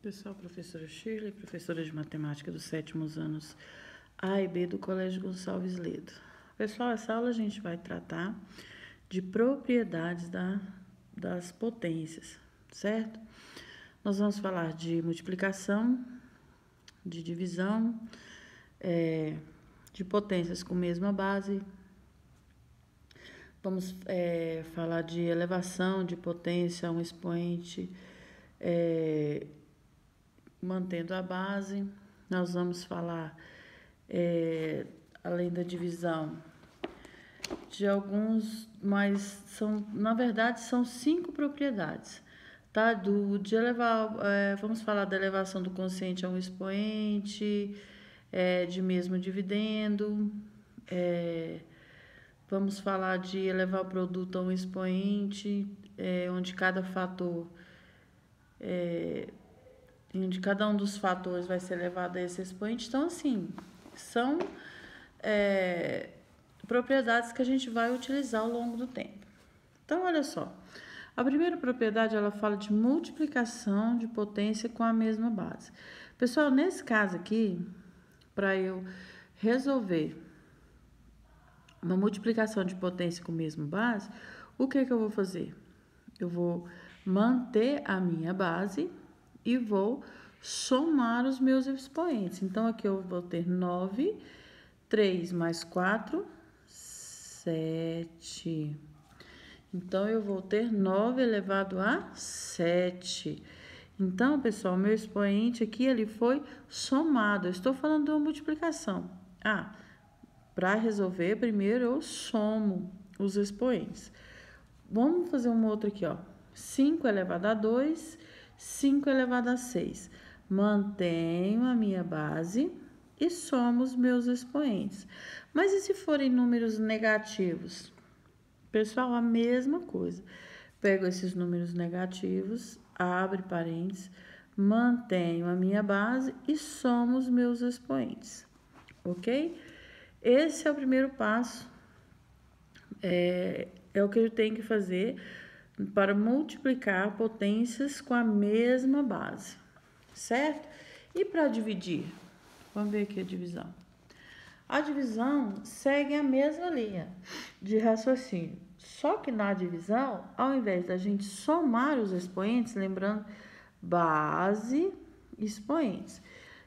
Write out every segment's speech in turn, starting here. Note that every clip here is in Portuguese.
Pessoal, professora Shirley, professora de matemática dos 7º anos A e B do Colégio Gonçalves Ledo. Pessoal, essa aula a gente vai tratar de propriedades das potências, certo? Nós vamos falar de multiplicação, de divisão, de potências com mesma base. Vamos falar de elevação de potência a um expoente mantendo a base. Nós vamos falar, além da divisão, de alguns, mas na verdade são 5 propriedades, tá? De elevar, vamos falar da elevação do quociente a um expoente, de mesmo dividendo, vamos falar de elevar o produto a um expoente, onde cada fator, onde cada um dos fatores vai ser elevado a esse expoente. Então, assim, são propriedades que a gente vai utilizar ao longo do tempo. Então, olha só. A primeira propriedade, ela fala de multiplicação de potência com a mesma base. Pessoal, nesse caso aqui, para eu resolver uma multiplicação de potência com a mesma base, o que eu vou fazer? Eu vou manter a minha base e vou somar os meus expoentes. Então, aqui eu vou ter 9, 3 mais 4, 7. Então, eu vou ter 9 elevado a 7. Então, pessoal, meu expoente aqui, ele foi somado. Eu estou falando de uma multiplicação. Para resolver, primeiro eu somo os expoentes. Vamos fazer uma outra aqui, ó. 5 elevado a 2, 5 elevado a 6. Mantenho a minha base e somo os meus expoentes. Mas e se forem números negativos? Pessoal, a mesma coisa. Pego esses números negativos, abre parênteses, mantenho a minha base e somo os meus expoentes, ok? Esse é o primeiro passo, é o que eu tenho que fazer para multiplicar potências com a mesma base, certo? E para dividir? Vamos ver aqui a divisão. A divisão segue a mesma linha de raciocínio, só que na divisão, ao invés da gente somar os expoentes, lembrando, base, expoentes.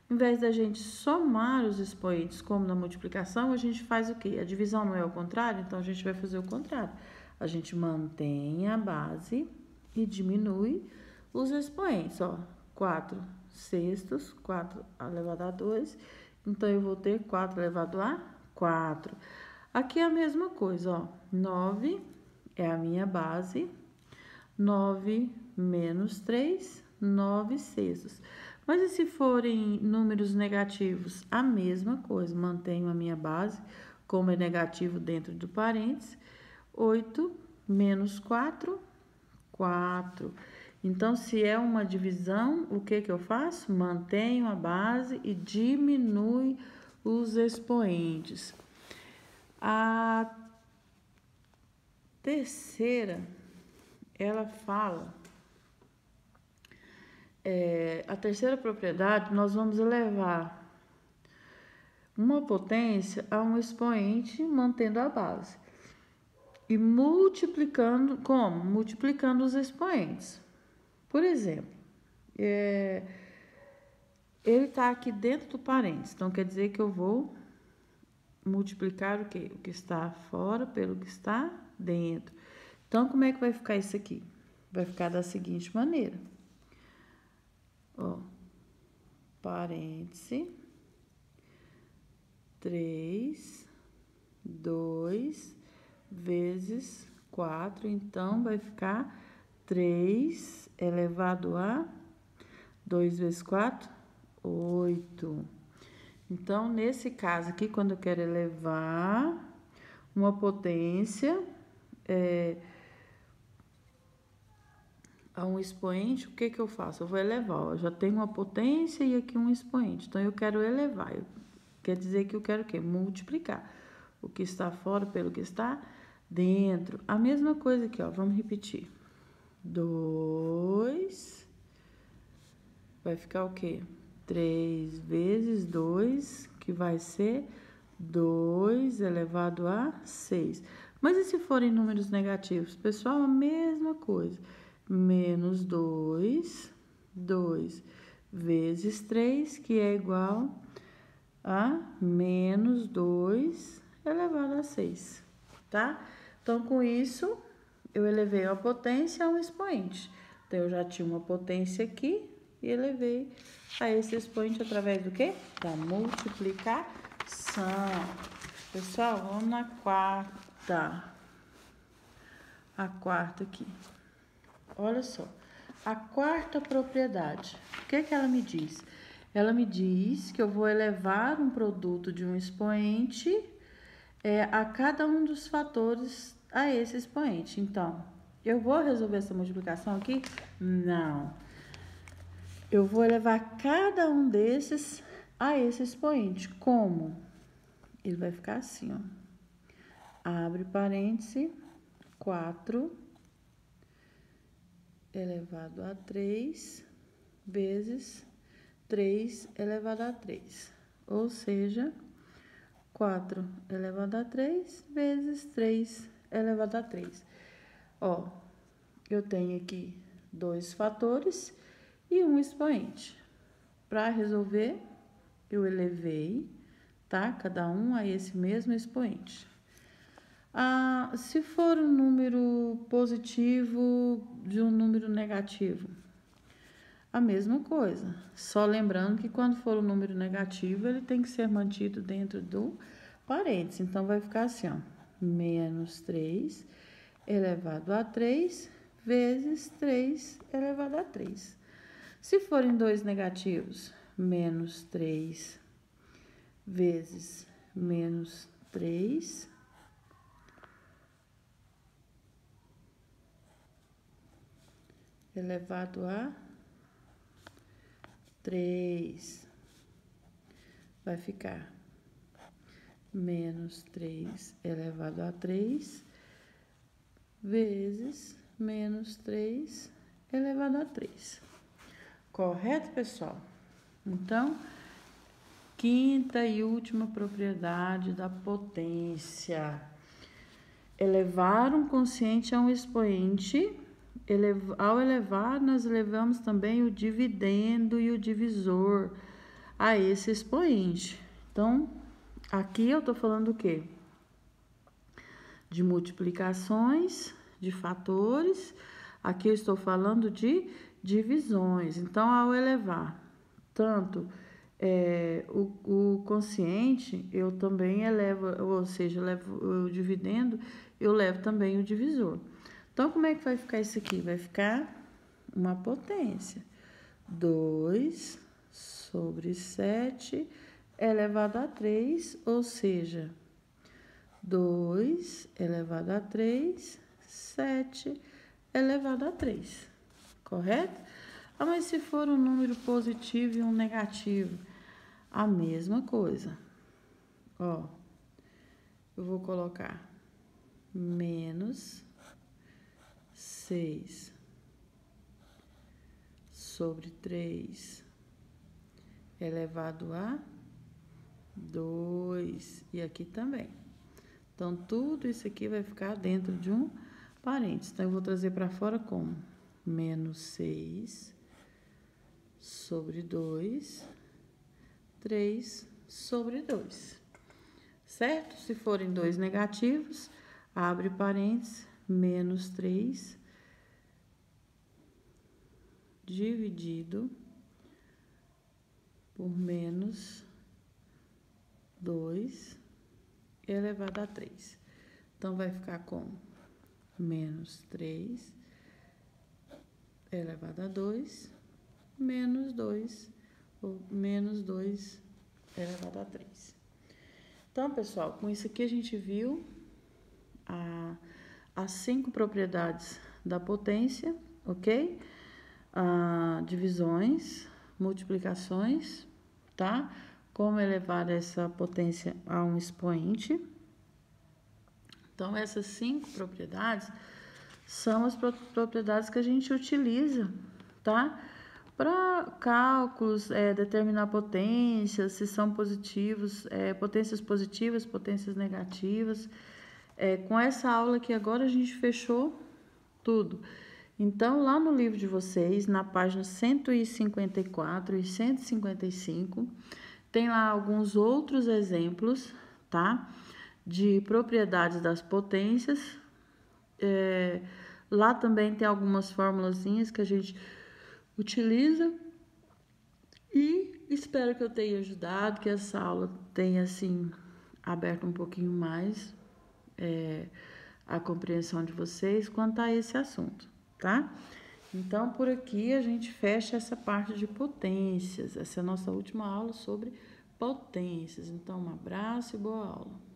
Em vez da gente somar os expoentes como na multiplicação, a gente faz o quê? A divisão não é o contrário, então a gente vai fazer o contrário. A gente mantém a base e diminui os expoentes, ó. 4 sextos, 4 elevado a 2. Então, eu vou ter 4 elevado a 4. Aqui é a mesma coisa, ó. 9 é a minha base. 9 menos 3, 9 sextos. Mas e se forem números negativos? A mesma coisa, mantenho a minha base, como é negativo dentro do parênteses. 8 menos 4, 4. Então, se é uma divisão, o que eu faço? Mantenho a base e diminui os expoentes. A terceira, ela fala... a terceira propriedade, nós vamos elevar uma potência a um expoente mantendo a base. E multiplicando, como? Multiplicando os expoentes. Por exemplo, ele está aqui dentro do parênteses, então quer dizer que eu vou multiplicar o quê? O que está fora pelo que está dentro. Então, como é que vai ficar isso aqui? Vai ficar da seguinte maneira. Ó, parêntese, 3, 2, vezes 4, então vai ficar 3 elevado a 2 vezes 4, 8. Então, nesse caso aqui, quando eu quero elevar uma potência a um expoente, o que eu faço? Eu vou elevar, ó, eu já tenho uma potência e aqui um expoente, então eu quero elevar, quer dizer que eu quero o quê? Multiplicar o que está fora pelo que está dentro. A mesma coisa aqui, ó, vamos repetir. 2 vai ficar o quê? 3 vezes 2, que vai ser 2 elevado a 6. Mas e se forem números negativos? Pessoal, a mesma coisa. Menos 2 vezes 3, que é igual a menos 2 elevado a 6, tá? Então, com isso, eu elevei a potência a um expoente. Então, eu já tinha uma potência aqui e elevei a esse expoente através do quê? Da multiplicação. Pessoal, vamos na quarta. A quarta aqui. Olha só. A quarta propriedade. O que que ela me diz? Ela me diz que eu vou elevar um produto de um expoente a cada um dos fatores a esse expoente. Então, eu vou resolver essa multiplicação aqui? Não. Eu vou elevar cada um desses a esse expoente. Como? Ele vai ficar assim, ó. Abre parêntese, 4 elevado a 3 vezes 3 elevado a 3. Ou seja, 4 elevado a 3 vezes 3 elevado a 3. Ó, eu tenho aqui 2 fatores e um expoente. Para resolver, eu elevei, tá? Cada um a esse mesmo expoente. Se for um número positivo de um número negativo, a mesma coisa. Só lembrando que quando for um número negativo, ele tem que ser mantido dentro do parênteses. Então, vai ficar assim, ó. Menos 3 elevado a 3 vezes 3 elevado a 3. Se forem dois negativos, menos 3 vezes menos 3 elevado a 3. Vai ficar menos 3 elevado a 3 vezes menos 3 elevado a 3. Correto, pessoal? Então, quinta e última propriedade da potência. Elevar um quociente a um expoente. Ao elevar, nós elevamos também o dividendo e o divisor a esse expoente. Então, aqui eu tô falando o quê? De multiplicações, de fatores. Aqui eu estou falando de divisões. Então, ao elevar tanto o quociente, eu também elevo, ou seja, eu levo o dividendo, eu levo também o divisor. Então, como é que vai ficar isso aqui? Vai ficar uma potência. 2 sobre 7 elevado a 3, ou seja, 2 elevado a 3, 7 elevado a 3. Correto? Mas se for um número positivo e um negativo, a mesma coisa. Ó, eu vou colocar menos 6 sobre 3 elevado a 2. E aqui também. Então, tudo isso aqui vai ficar dentro de um parênteses. Então, eu vou trazer para fora como menos 6 sobre 2, 3 sobre 2. Certo? Se forem dois negativos, abre parênteses, menos 3 dividido por menos 2 elevado a 3. Então, vai ficar com menos 3 elevado a 2, menos 2, ou menos 2 elevado a 3. Então, pessoal, com isso aqui a gente viu as 5 propriedades da potência, ok? Divisões, multiplicações, tá? Como elevar essa potência a um expoente. Então, essas 5 propriedades são as propriedades que a gente utiliza, tá? para cálculos, determinar potências, se são positivos, potências positivas, potências negativas. Com essa aula aqui agora a gente fechou tudo. Então, lá no livro de vocês, na página 154 e 155, tem lá alguns outros exemplos, tá? De propriedades das potências. Lá também tem algumas formulazinhas que a gente utiliza. E espero que eu tenha ajudado, que essa aula tenha, assim, aberto um pouquinho mais a compreensão de vocês quanto a esse assunto, tá? Então, por aqui a gente fecha essa parte de potências. Essa é a nossa última aula sobre potências. Então, um abraço e boa aula.